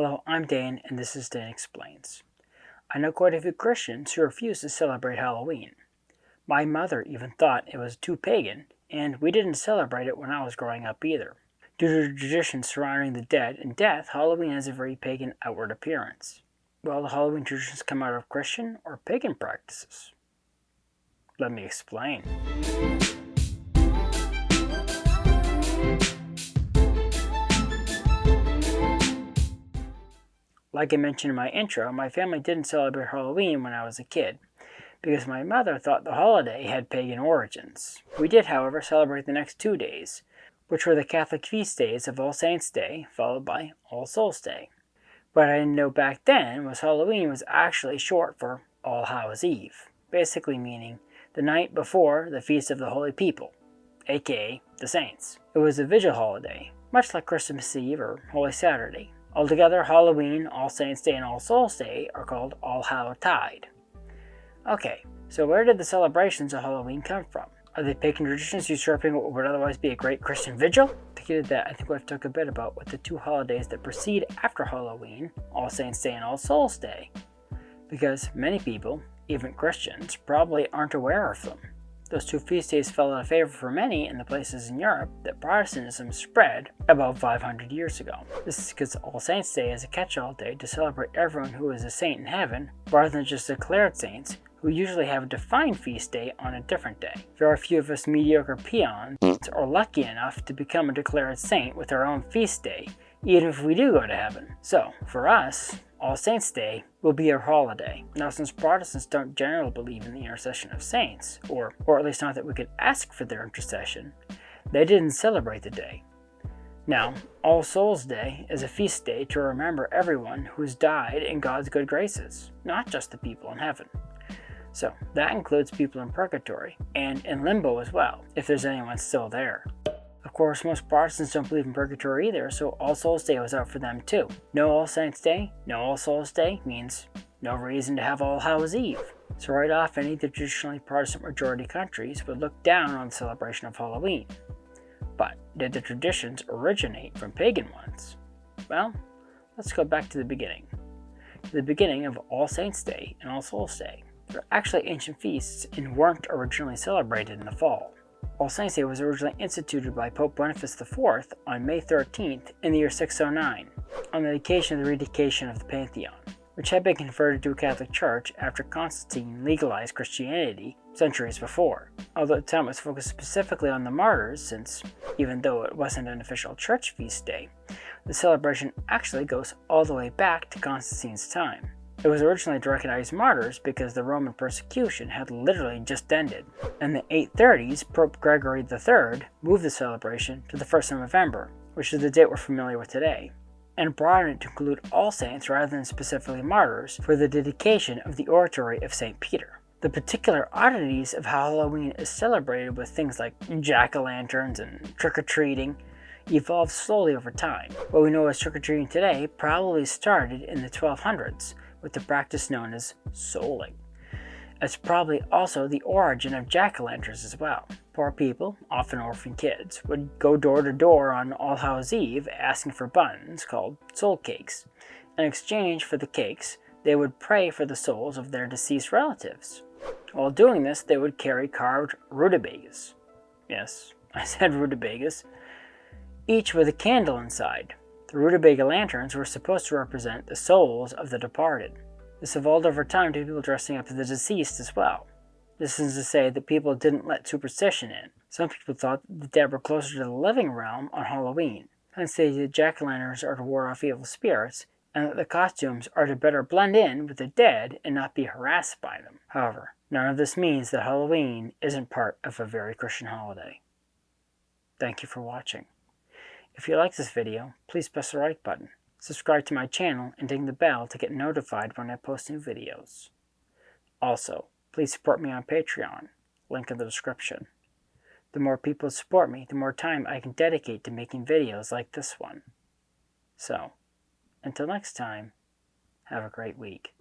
Hello, I'm Dan, and this is Dan Explains. I know quite a few Christians who refuse to celebrate Halloween. My mother even thought it was too pagan, and we didn't celebrate it when I was growing up either. Due to the traditions surrounding the dead and death, Halloween has a very pagan outward appearance. Well, the Halloween traditions come out of Christian or pagan practices. Let me explain. Like I mentioned in my intro, my family didn't celebrate Halloween when I was a kid, because my mother thought the holiday had pagan origins. We did, however, celebrate the next 2 days, which were the Catholic feast days of All Saints' Day, followed by All Souls' Day. What I didn't know back then was Halloween was actually short for All Hallows' Eve, basically meaning the night before the Feast of the Holy People, aka the Saints. It was a vigil holiday, much like Christmas Eve or Holy Saturday. Altogether, Halloween, All Saints' Day, and All Souls' Day are called All Hallowtide. Okay, so where did the celebrations of Halloween come from? Are they pagan traditions usurping what would otherwise be a great Christian vigil? To get at that, I think we'll have to talk a bit about what the two holidays that precede after Halloween, All Saints' Day and All Souls' Day, because many people, even Christians, probably aren't aware of them. Those two feast days fell out of favor for many in the places in Europe that Protestantism spread about 500 years ago. This is because All Saints' Day is a catch-all day to celebrate everyone who is a saint in heaven, rather than just declared saints, who usually have a defined feast day on a different day. Very few of us mediocre peons are lucky enough to become a declared saint with our own feast day, even if we do go to heaven. So, for us, All Saints' Day will be our holiday. Now, since Protestants don't generally believe in the intercession of saints, or at least not that we could ask for their intercession, they didn't celebrate the day. Now, All Souls' Day is a feast day to remember everyone who's died in God's good graces, not just the people in heaven. So, that includes people in purgatory, and in limbo as well, if there's anyone still there. Of course, most Protestants don't believe in purgatory either, so All Souls' Day was out for them too. No All Saints' Day, no All Souls' Day means no reason to have All Hallows' Eve. So right off, any of the traditionally Protestant majority countries would look down on the celebration of Halloween. But did the traditions originate from pagan ones? Well, let's go back to the beginning. To the beginning of All Saints' Day and All Souls' Day. They're actually ancient feasts and weren't originally celebrated in the fall. All Saints' Day was originally instituted by Pope Boniface IV on May 13th in the year 609, on the occasion of the rededication of the Pantheon, which had been converted to a Catholic Church after Constantine legalized Christianity centuries before. Although at the time it was focused specifically on the martyrs, since even though it wasn't an official church feast day, the celebration actually goes all the way back to Constantine's time. It was originally to recognize martyrs because the Roman persecution had literally just ended. In the 830s, Pope Gregory III moved the celebration to the 1st of November, which is the date we're familiar with today, and broadened it to include all saints rather than specifically martyrs for the dedication of the oratory of St. Peter. The particular oddities of how Halloween is celebrated with things like jack-o'-lanterns and trick-or-treating evolved slowly over time. What we know as trick-or-treating today probably started in the 1200s, with the practice known as souling. It's probably also the origin of jack-o'-lanterns as well. Poor people, often orphan kids, would go door to door on All Hallows' Eve asking for buns called soul cakes. In exchange for the cakes, they would pray for the souls of their deceased relatives. While doing this, they would carry carved rutabagas. Yes, I said rutabagas. Each with a candle inside. The rutabaga lanterns were supposed to represent the souls of the departed. This evolved over time to people dressing up as the deceased as well. This is to say that people didn't let superstition in. Some people thought that the dead were closer to the living realm on Halloween. Hence the jack-o'-lanterns are to ward off evil spirits, and that the costumes are to better blend in with the dead and not be harassed by them. However, none of this means that Halloween isn't part of a very Christian holiday. Thank you for watching. If you like this video, please press the like button, subscribe to my channel, and ding the bell to get notified when I post new videos. Also, please support me on Patreon, link in the description. The more people support me, the more time I can dedicate to making videos like this one. So, until next time, have a great week.